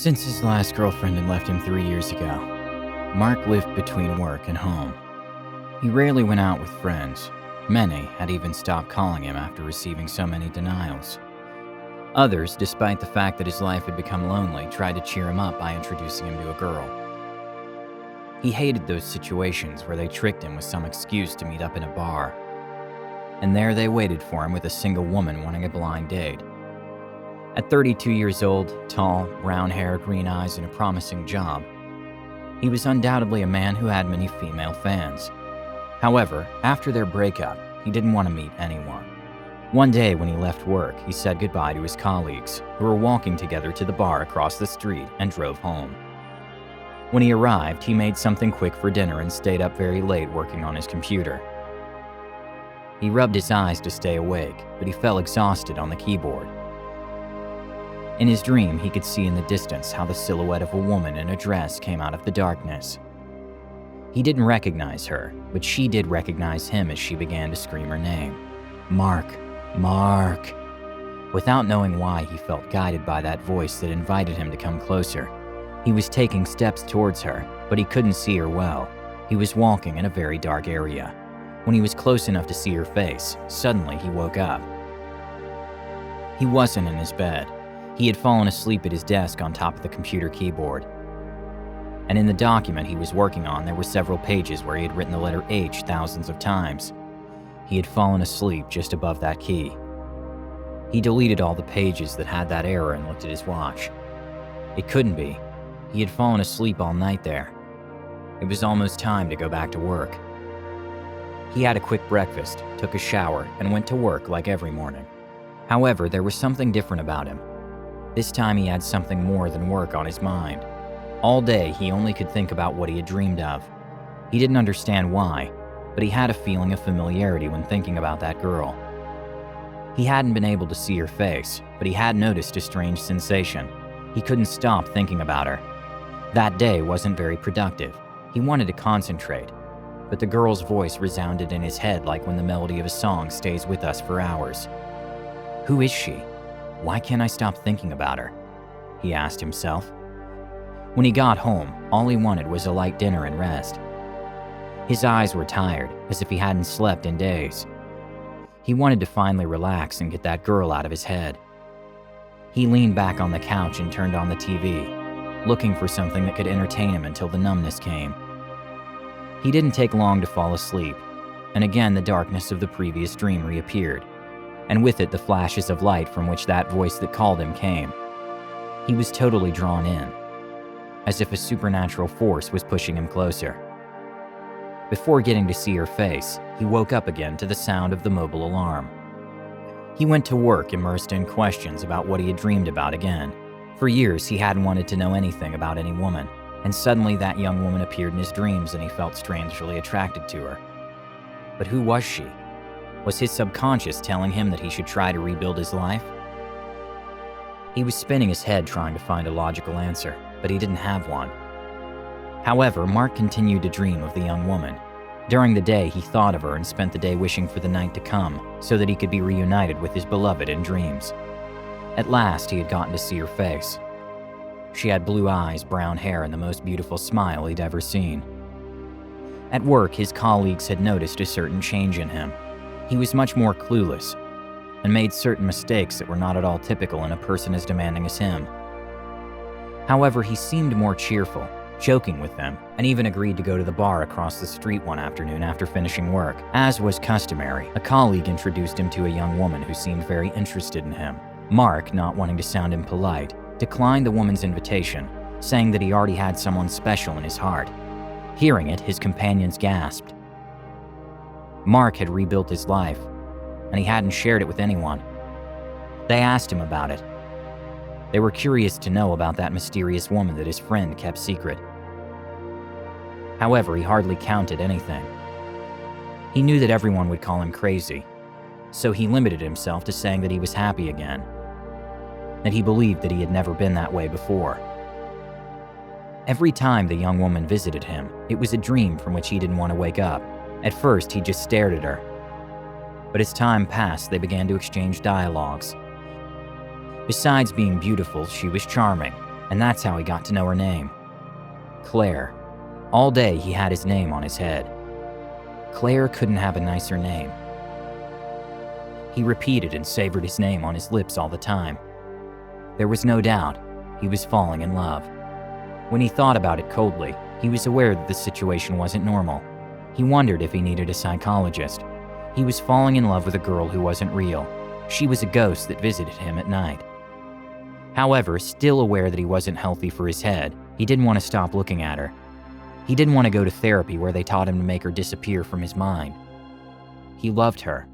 Since his last girlfriend had left him 3 years ago, Mark lived between work and home. He rarely went out with friends. Many had even stopped calling him after receiving so many denials. Others, despite the fact that his life had become lonely, tried to cheer him up by introducing him to a girl. He hated those situations where they tricked him with some excuse to meet up in a bar. And there they waited for him with a single woman wanting a blind date. At 32 years old, tall, brown hair, green eyes, and a promising job, he was undoubtedly a man who had many female fans. However, after their breakup, he didn't want to meet anyone. One day when he left work, he said goodbye to his colleagues, who were walking together to the bar across the street, and drove home. When he arrived, he made something quick for dinner and stayed up very late working on his computer. He rubbed his eyes to stay awake, but he fell exhausted on the keyboard. In his dream, he could see in the distance how the silhouette of a woman in a dress came out of the darkness. He didn't recognize her, but she did recognize him as she began to scream her name. Mark, Mark. Without knowing why, he felt guided by that voice that invited him to come closer. He was taking steps towards her, but he couldn't see her well. He was walking in a very dark area. When he was close enough to see her face, suddenly he woke up. He wasn't in his bed. He had fallen asleep at his desk on top of the computer keyboard. And in the document he was working on, there were several pages where he had written the letter H thousands of times. He had fallen asleep just above that key. He deleted all the pages that had that error and looked at his watch. It couldn't be. He had fallen asleep all night there. It was almost time to go back to work. He had a quick breakfast, took a shower, and went to work like every morning. However, there was something different about him. This time he had something more than work on his mind. All day, he only could think about what he had dreamed of. He didn't understand why, but he had a feeling of familiarity when thinking about that girl. He hadn't been able to see her face, but he had noticed a strange sensation. He couldn't stop thinking about her. That day wasn't very productive. He wanted to concentrate, but the girl's voice resounded in his head like when the melody of a song stays with us for hours. Who is she? Why can't I stop thinking about her? He asked himself. When he got home, all he wanted was a light dinner and rest. His eyes were tired, as if he hadn't slept in days. He wanted to finally relax and get that girl out of his head. He leaned back on the couch and turned on the TV, looking for something that could entertain him until the numbness came. He didn't take long to fall asleep, and again the darkness of the previous dream reappeared, and with it the flashes of light from which that voice that called him came. He was totally drawn in, as if a supernatural force was pushing him closer. Before getting to see her face, he woke up again to the sound of the mobile alarm. He went to work immersed in questions about what he had dreamed about again. For years, he hadn't wanted to know anything about any woman, and suddenly that young woman appeared in his dreams and he felt strangely attracted to her. But who was she? Was his subconscious telling him that he should try to rebuild his life? He was spinning his head trying to find a logical answer, but he didn't have one. However, Mark continued to dream of the young woman. During the day, he thought of her and spent the day wishing for the night to come so that he could be reunited with his beloved in dreams. At last, he had gotten to see her face. She had blue eyes, brown hair, and the most beautiful smile he'd ever seen. At work, his colleagues had noticed a certain change in him. He was much more clueless and made certain mistakes that were not at all typical in a person as demanding as him. However, he seemed more cheerful, joking with them, and even agreed to go to the bar across the street one afternoon after finishing work. As was customary, a colleague introduced him to a young woman who seemed very interested in him. Mark, not wanting to sound impolite, declined the woman's invitation, saying that he already had someone special in his heart. Hearing it, his companions gasped. Mark had rebuilt his life, and he hadn't shared it with anyone. They asked him about it. They were curious to know about that mysterious woman that his friend kept secret. However, he hardly counted anything. He knew that everyone would call him crazy, so he limited himself to saying that he was happy again, that he believed that he had never been that way before. Every time the young woman visited him, it was a dream from which he didn't want to wake up. At first, he just stared at her. But as time passed, they began to exchange dialogues. Besides being beautiful, she was charming, And that's how he got to know her name. Claire. All day he had his name on his head. Claire couldn't have a nicer name. He repeated and savored his name on his lips all the time. There was no doubt he was falling in love. When he thought about it coldly, he was aware that the situation wasn't normal. He wondered if he needed a psychologist. He was falling in love with a girl who wasn't real. She was a ghost that visited him at night. However, still aware that he wasn't healthy for his head, he didn't want to stop looking at her. He didn't want to go to therapy where they taught him to make her disappear from his mind. He loved her.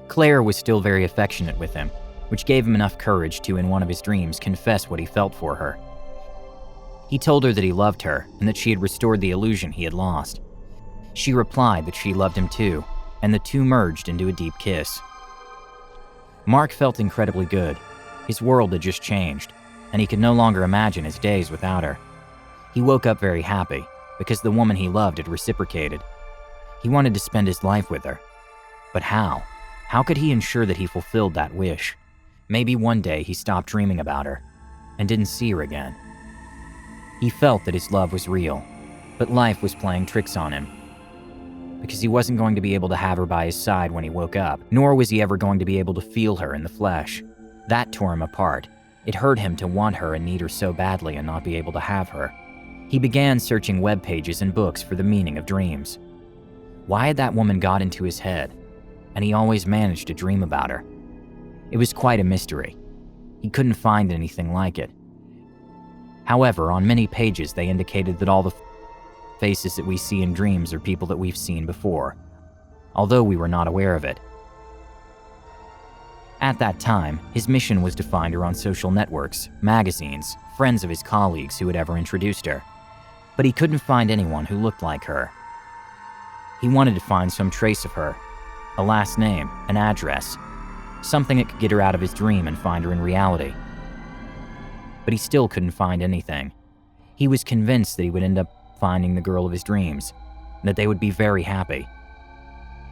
Claire was still very affectionate with him, which gave him enough courage to, in one of his dreams, confess what he felt for her. He told her that he loved her and that she had restored the illusion he had lost. She replied that she loved him too, and the two merged into a deep kiss. Mark felt incredibly good. His world had just changed, and he could no longer imagine his days without her. He woke up very happy, because the woman he loved had reciprocated. He wanted to spend his life with her. But how? How could he ensure that he fulfilled that wish? Maybe one day he stopped dreaming about her, and didn't see her again. He felt that his love was real, but life was playing tricks on him. Because he wasn't going to be able to have her by his side when he woke up, nor was he ever going to be able to feel her in the flesh. That tore him apart. It hurt him to want her and need her so badly and not be able to have her. He began searching web pages and books for the meaning of dreams. Why had that woman got into his head, and he always managed to dream about her? It was quite a mystery. He couldn't find anything like it. However, on many pages they indicated that all the faces that we see in dreams are people that we've seen before, although we were not aware of it. At that time, his mission was to find her on social networks, magazines, friends of his colleagues who had ever introduced her. But he couldn't find anyone who looked like her. He wanted to find some trace of her, a last name, an address, something that could get her out of his dream and find her in reality. But he still couldn't find anything. He was convinced that he would end up finding the girl of his dreams, and that they would be very happy.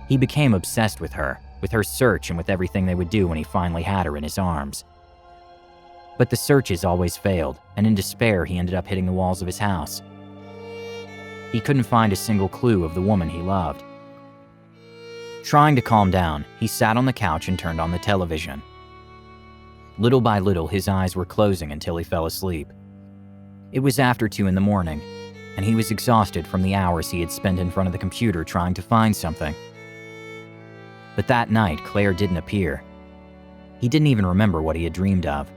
He became obsessed with her search and with everything they would do when he finally had her in his arms. But the searches always failed, and in despair he ended up hitting the walls of his house. He couldn't find a single clue of the woman he loved. Trying to calm down, he sat on the couch and turned on the television. Little by little, his eyes were closing until he fell asleep. It was after 2 a.m, and he was exhausted from the hours he had spent in front of the computer trying to find something. But that night, Claire didn't appear. He didn't even remember what he had dreamed of,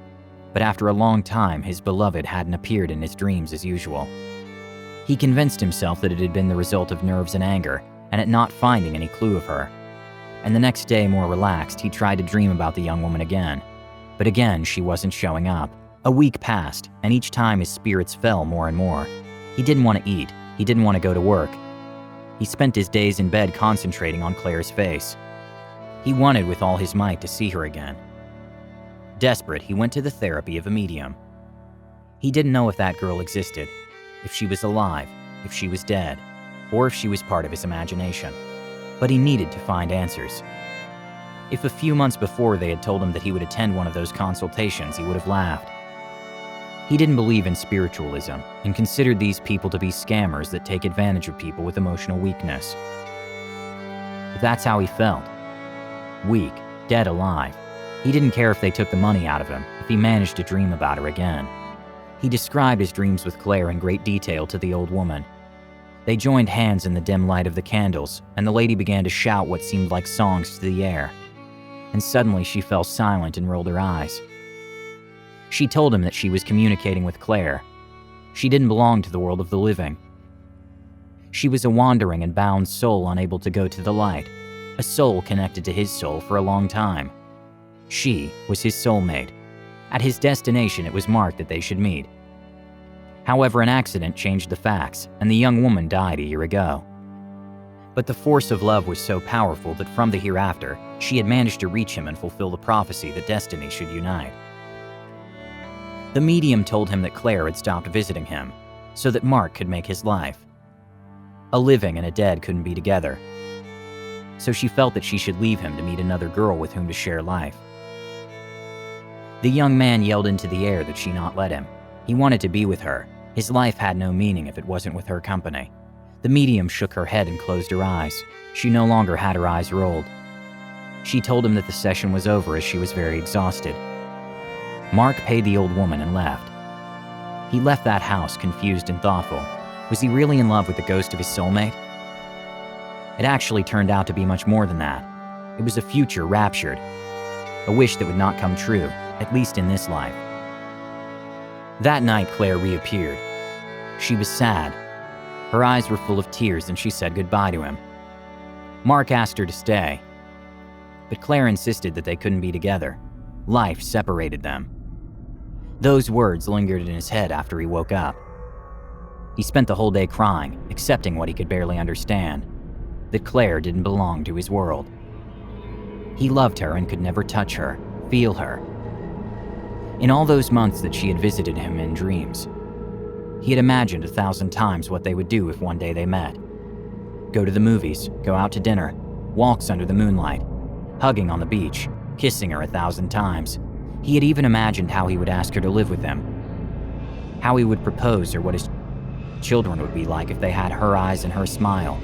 but after a long time, his beloved hadn't appeared in his dreams as usual. He convinced himself that it had been the result of nerves and anger, and at not finding any clue of her. And the next day, more relaxed, he tried to dream about the young woman again. But again, she wasn't showing up. A week passed, and each time his spirits fell more and more. He didn't want to eat. He didn't want to go to work. He spent his days in bed concentrating on Claire's face. He wanted with all his might to see her again. Desperate, he went to the therapy of a medium. He didn't know if that girl existed, if she was alive, if she was dead, or if she was part of his imagination. But he needed to find answers. If a few months before they had told him that he would attend one of those consultations, he would have laughed. He didn't believe in spiritualism and considered these people to be scammers that take advantage of people with emotional weakness. But that's how he felt. Weak, dead alive. He didn't care if they took the money out of him, if he managed to dream about her again. He described his dreams with Claire in great detail to the old woman. They joined hands in the dim light of the candles, and the lady began to shout what seemed like songs to the air. And suddenly she fell silent and rolled her eyes. She told him that she was communicating with Claire. She didn't belong to the world of the living. She was a wandering and bound soul unable to go to the light, a soul connected to his soul for a long time. She was his soulmate. At his destination, it was marked that they should meet. However, an accident changed the facts, and the young woman died a year ago. But the force of love was so powerful that from the hereafter, she had managed to reach him and fulfill the prophecy that destiny should unite. The medium told him that Claire had stopped visiting him, so that Mark could make his life. A living and a dead couldn't be together. So she felt that she should leave him to meet another girl with whom to share life. The young man yelled into the air that she not let him. He wanted to be with her. His life had no meaning if it wasn't with her company. The medium shook her head and closed her eyes. She no longer had her eyes rolled. She told him that the session was over as she was very exhausted. Mark paid the old woman and left. He left that house confused and thoughtful. Was he really in love with the ghost of his soulmate? It actually turned out to be much more than that. It was a future raptured, a wish that would not come true, at least in this life. That night, Claire reappeared. She was sad. Her eyes were full of tears and she said goodbye to him. Mark asked her to stay, but Claire insisted that they couldn't be together. Life separated them. Those words lingered in his head after he woke up. He spent the whole day crying, accepting what he could barely understand, that Claire didn't belong to his world. He loved her and could never touch her, feel her. In all those months that she had visited him in dreams, he had imagined 1,000 times what they would do if one day they met. Go to the movies, go out to dinner, walks under the moonlight, hugging on the beach, kissing her 1,000 times. He had even imagined how he would ask her to live with him, how he would propose or what his children would be like if they had her eyes and her smile.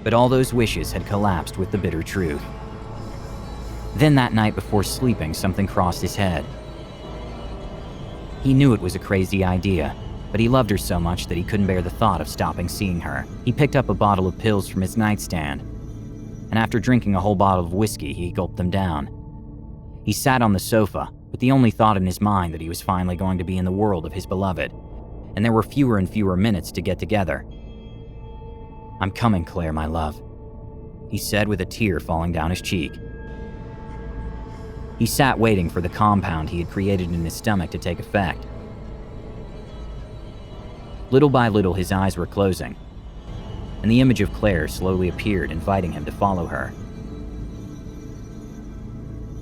But all those wishes had collapsed with the bitter truth. Then that night before sleeping, something crossed his head. He knew it was a crazy idea, but he loved her so much that he couldn't bear the thought of stopping seeing her. He picked up a bottle of pills from his nightstand, and after drinking a whole bottle of whiskey, he gulped them down. He sat on the sofa, with the only thought in his mind that he was finally going to be in the world of his beloved, and there were fewer and fewer minutes to get together. "I'm coming, Claire, my love," he said with a tear falling down his cheek. He sat waiting for the compound he had created in his stomach to take effect. Little by little, his eyes were closing, and the image of Claire slowly appeared, inviting him to follow her.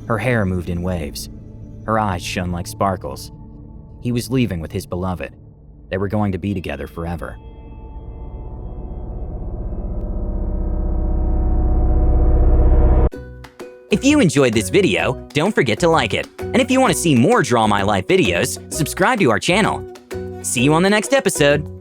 Her hair moved in waves. Her eyes shone like sparkles. He was leaving with his beloved. They were going to be together forever. If you enjoyed this video, don't forget to like it. And if you want to see more Draw My Life videos, subscribe to our channel. See you on the next episode.